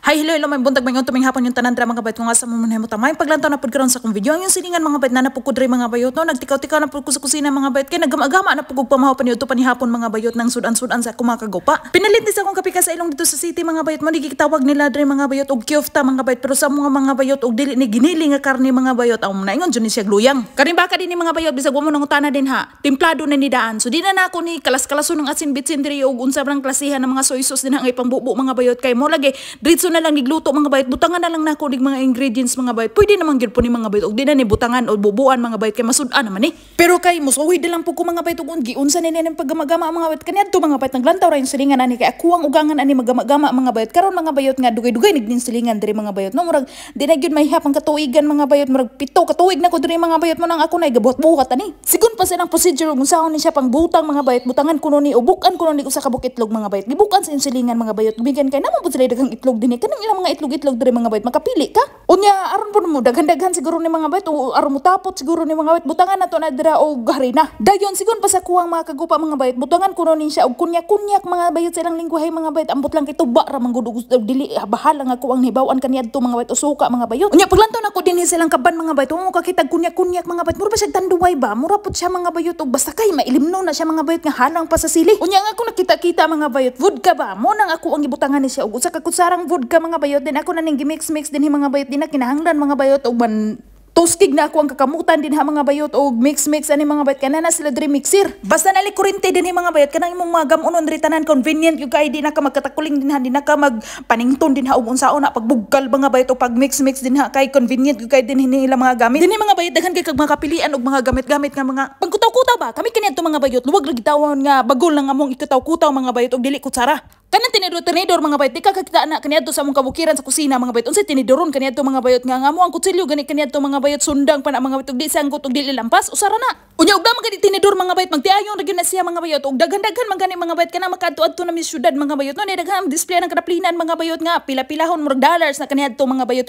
Hi, hello, may buntag may tuming hapon yung tanan dra mga bayot kung asa mo manhimo tamay paglantaw na pud karon sa akong video ang yung silingan mga bayot na napugod dre mga bayot no nagtikaw-tikaw na pud ko sa kusina mga bayot kay nagama-gama na pugog pamahaw pa niudto panihapon mga bayot nang sudan-sudan sa kumakagapa. Pinalit ni sa akong kapika sa ilong dito sa city mga bayot mo gitawag nila dre mga bayot og kyofta mga bayot pero sa mga bayot og dili ni ginili nga karne mga bayot ang naingon jud ni siya gluyang. Kanin baka din ni mga bayot bisag mo nang utana din ha. Templado na ni daan. So di na nako ni kalas-kalason ng asin bitsin diri og unsa brang klasihan ng mga soy sauce din ang ipangbubo mga bayot kay mo lagi diretso na lang nigluto mga bayot butangan na lang nako nig mga ingredients mga bayot pwede naman gyud po ni mga bayot og di na ni butangan o bubuan mga bayot kay masud-an naman ni pero kay musuhi di lang po ko mga bayot og giunsa ni ning paggamagama mga bayot kaniadto mga bayot naglantaw ra yung silingan ani kay ako ang ugangan ani magamagama mga bayot karon mga bayot nga dugay-dugay nigdin silingan diri mga bayot no murag di na gyud may hapang katuigan mga bayot murag pito katuig na ko diri mga bayot mo nang ako nay gabuhat-buhat ani sigon pa silang procedure kung saan ni siya pang butang mga bayot butangan kuno ni ubukan kuno ni usa ka buk itlog mga bayot gibukan sa silingan mga bayot bigyan kay namo pud sila daghang itlog dinhi kanang ilang mga itlog diri mga bayot makapili ka unya aron pud mo daghan-daghan siguro ni mga bayot o aron mo tapot siguro ni mga bayot butangan nato na dira og harina dayon sigon pa sa kuwang mga kagupa mga bayot butangan kuno ni siya og kunyak mga bayot sa ilang lingwahe mga bayot ambot lang kay tuba ra manggud dili bahala nga kuwang hibaw-an kaniadto mga bayot usuka mga bayot unya paglantaw nako dinhi silang kaban mga bayot mo kakitag kunyak mga bayot mura pa siya tanduway ba mura pud siya mga bayot og basta kay mailimno na siya mga bayot nga halang pa sa sili unya nga ako nakita-kita mga bayot vodka ba mo nang ako ang gibutangan ni siya og usa ka kutsarang vodka mga bayot din ako na ning gimix-mix din mga bayot din na kinahanglan mga bayot og man tuskig na ako ang kakamutan din ha mga bayot o mix ani mga bayot kanana sila diri mixer basta nali kurente din mga bayot kanang imong mga gamunon diri tanan convenient yung kay di na ka magkatakuling din ha di na ka magpanington din ha og unsaon na pagbugkal mga bayot o pag mix din ha kay convenient yung kay din nila mga gamit dinhi mga bayot daghan kay kag mga kapilian og mga gamit-gamit nga mga pagkutaw-kutaw ba kami kaniadto mga bayot luwag lagi tawon nga bagol lang among ikataw-kutaw mga bayot og dili kutsara kanang tinidor mga bayot di ka kakita na kaniadto sa among kabukiran sa kusina mga bayot unsay tinidoron kaniadto mga bayot nga amo ang kutsilyo gani kaniadto mga bayot sundang pa na mga bayot og di sanggot og dili lampas usara na unya og dama gani tinidor mga bayot magtiayon ra gyud na siya mga bayot og daghan-daghan man gani mga bayot kana makadto-adto na mi syudad mga bayot no ni daghan display ng kadaplinan mga bayot nga pila-pilahon murag dollars na kaniadto mga bayot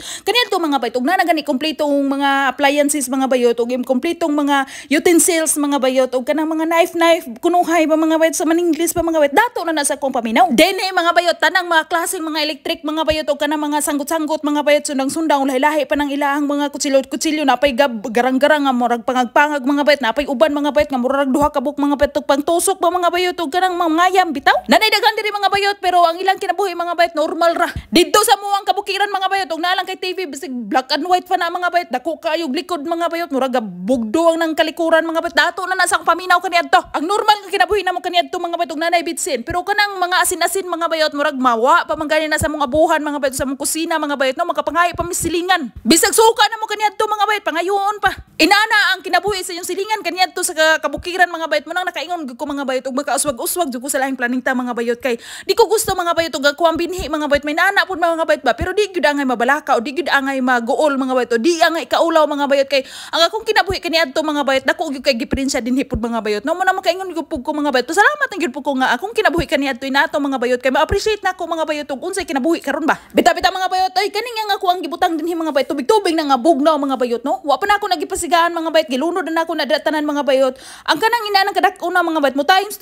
og na gani kompletong mga appliances mga bayot og kompletong mga utensils mga bayot og kanang mga knife kunuhay ba mga bayot sa maninglis pa mga bayot dato na sa akong paminaw dene mga bayot tanang mga klaseng mga electric mga bayot og kanang mga sanggot-sanggot mga bayot sundang-sundang lahi-lahi pa ng ilahang mga kutsilyo napay garang-garang nga murag pangag-pangag mga bayot napay uban mga bayot nga murag duha ka buk mga bayot pang tusok ba mga bayot og kanang mangayam bitaw nanay daghan diri mga bayot pero ang ilang kinabuhi mga bayot normal ra didto sa muang kabukiran mga bayot og nalang kay TV bisig black and white pa na mga bayot dako kayog likod mga bayot murag bugdo ang nang kalikuran mga bayot dato na sa paminaw kaniadto ang normal nga kinabuhi namo kaniadto mga bayot og nanay bitsin pero kanang mga asin-asin mga bayot murag mawa pa man gani na sa mga abuhan mga bayot sa mga kusina mga bayot no makapangayo pa misilingan bisag suka na mo kaniadto mga bayot pangayoon pa inana ang kinabuhi sa yung silingan kaniadto sa kabukiran mga bayot mo nang nakaingon ko mga bayot og makauswag-uswag jud ko sa lahing planning ta mga bayot kay di ko gusto mga bayot og kuwang binhi mga bayot may nana pud mga bayot ba pero di gyud angay mabalaka o di gyud angay maguol mga bayot o di angay kaulaw mga bayot kay ang akong kinabuhi kaniadto mga bayot dako gyud kay giprinsya dinhi pud mga bayot no mo na makaingon gyud ko mga bayot salamat ang gyud ko nga akong kinabuhi kaniadto inato mga bayot kay ma-appreciate na ko mga bayot og unsay kinabuhi karon ba bita-bita mga bayot ay kani nga ako ang gibutang dinhi mga bayot tubig-tubig na nga bugnaw mga bayot no wa pa na ako nagipasigaan mga bayot gilunod na ako na tanan mga bayot ang kanang inanang kadak-o na mga bayot mo times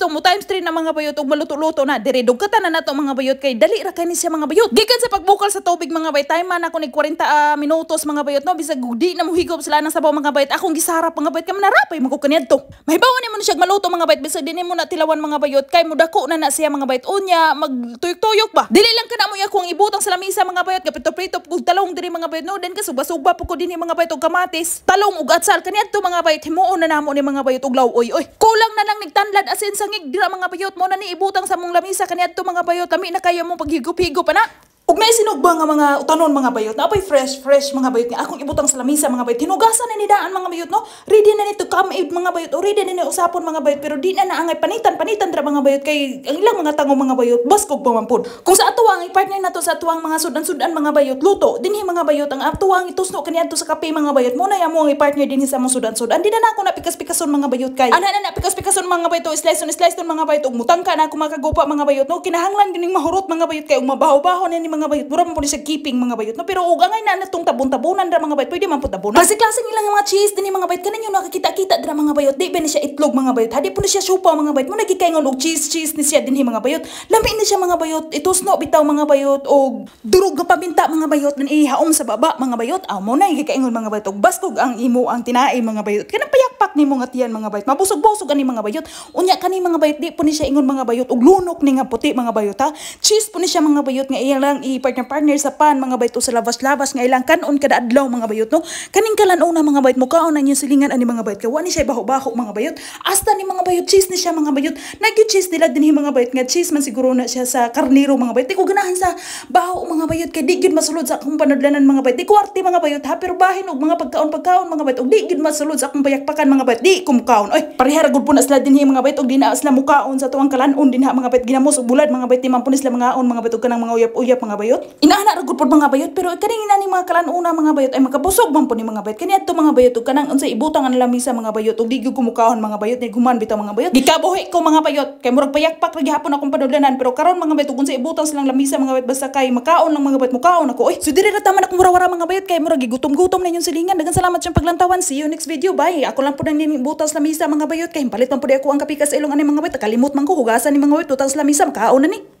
3 na mga bayot og maluto-luto na dire dugkatan na nato mga bayot kay dali ra kani siya mga bayot gikan sa pagbukal sa tubig mga bayot time man ako nig 40 minutos mga bayot no bisag di na mo higop sila nang sabaw mga bayot akong gisarap mga bayot kay manarapay mo ko kaniadto mahibawan ni mo siya maluto mga bayot bisag dinhi mo na tilawan mga bayot kay mudako na siya mga bayot unya magtuyok-tuyok ba dili lang kana mo akong ibutang sa lamisa mga bayot kapito-prito ug talong diri mga bayot no den ka suba-suba po ko dinhi mga bayot og kamatis talong ug atsal kaniadto mga bayot himuon na namo ni mga bayot og lawoy oy kulang na lang nigtanlad asin sangig dira mga bayot mo na ni ibutang sa mong lamisa kaniadto mga bayot lami na kayo mo paghigop-higop ana ug may sinugba nga mga utanon mga bayot na apay fresh mga bayot nga akong ibutang sa lamisa mga bayot hinugasan na ni daan mga bayot no ready na ni to come eat mga bayot o ready na ni usapon mga bayot pero di na naangay panitan dra mga bayot kay ang ilang mga tango mga bayot baskog pa man pud kung sa atuwang i-partner nato sa atuwang mga sudan-sudan mga bayot luto dinhi mga bayot ang atuwang itusno kaniadto sa kape mga bayot mo na yamo ang i-partner dinhi sa mga sudan-sudan di na ako napikas-pikason mga bayot kay ana na napikas-pikason mga bayot slice ton mga bayot ug mutangka na ako makagupa mga bayot no kinahanglan gining mahurot mga bayot kay ug mabaho-baho ni mga bayot, mura man po ni siya keeping mga bayot no, pero ug angay na natong tabon-tabonan ra mga bayot, pwede man po tabonan. Klase ilang mga cheese dinhi mga bayot, kaninyo nakakita-kita dra mga bayot, di ba ni siya itlog mga bayot, hadi po ni siya supa mga bayot, mo nagikaingon og cheese ni siya dinhi mga bayot, lami ni siya mga bayot, itusno bitaw mga bayot og durog nga paminta mga bayot nan ihaom sa baba mga bayot, aw mo na gikaingon mga bayot og baskog ang imo ang tinai mga bayot, kanang payakpak nimo nga tiyan mga bayot, mabusog-busog ani mga bayot, unya kani mga bayot di po ni siya ingon mga bayot og lunok ni nga puti mga bayot ha, cheese po ni siya mga bayot nga iyang lang i-partner sa pan mga bayot sa labas-labas nga ilang kanon kada adlaw mga bayot no, kaning kalan-o na mga bayot mo kaon na niya silingan ani mga bayot, kawa ni siya baho-baho mga bayot, hasta ni mga bayot cheese ni siya mga bayot, nag-cheese nila dinhi mga bayot nga cheese man siguro na siya sa karniro mga bayot, di ko ganahan sa baho mga bayot kay di gyud masulod sa akong panudlanan mga bayot, di ko arte mga bayot ha, pero bahin og mga pagkaon mga bayot og di gyud masulod sa akong payakpakan mga bayot, di kumkaon oy pareha ra gud po na sila dinhi mga bayot og di na sila mukaon sa tuwang kalan-on dinha mga bayot, ginamos og bulad mga bayot, di man po ni sila mga on mga bayot og kanang mga uyap-uyap mga bayot, inaana ra gud po mga bayot, pero kaning inani mga kalan-una mga bayot ay makabusog man po ni mga bayot, kani adto mga bayot og kanang unsay ibutang ang lamisa mga bayot og di gyud kumukahon mga bayot, ni guman bitaw mga bayot, gikabuhi ko mga bayot kay murag payakpak ra gihapon akong panudlanan, pero karon mga bayot ug unsay ibutang silang lamisa mga bayot, basta kay makaon lang mga bayot mukaon ako oy, so diri ra taman akong murawara mga bayot kay murag gigutom-gutom na inyong silingan, daghang salamat sa paglantawan, see you next video, bye. Ako lang po nang butas lamisa mga bayot kay palit man po di ako ang kapikas sa ilong ani mga bayot, kalimot man ko hugasan ni mga bayot utang sa lamisa makaon na ni.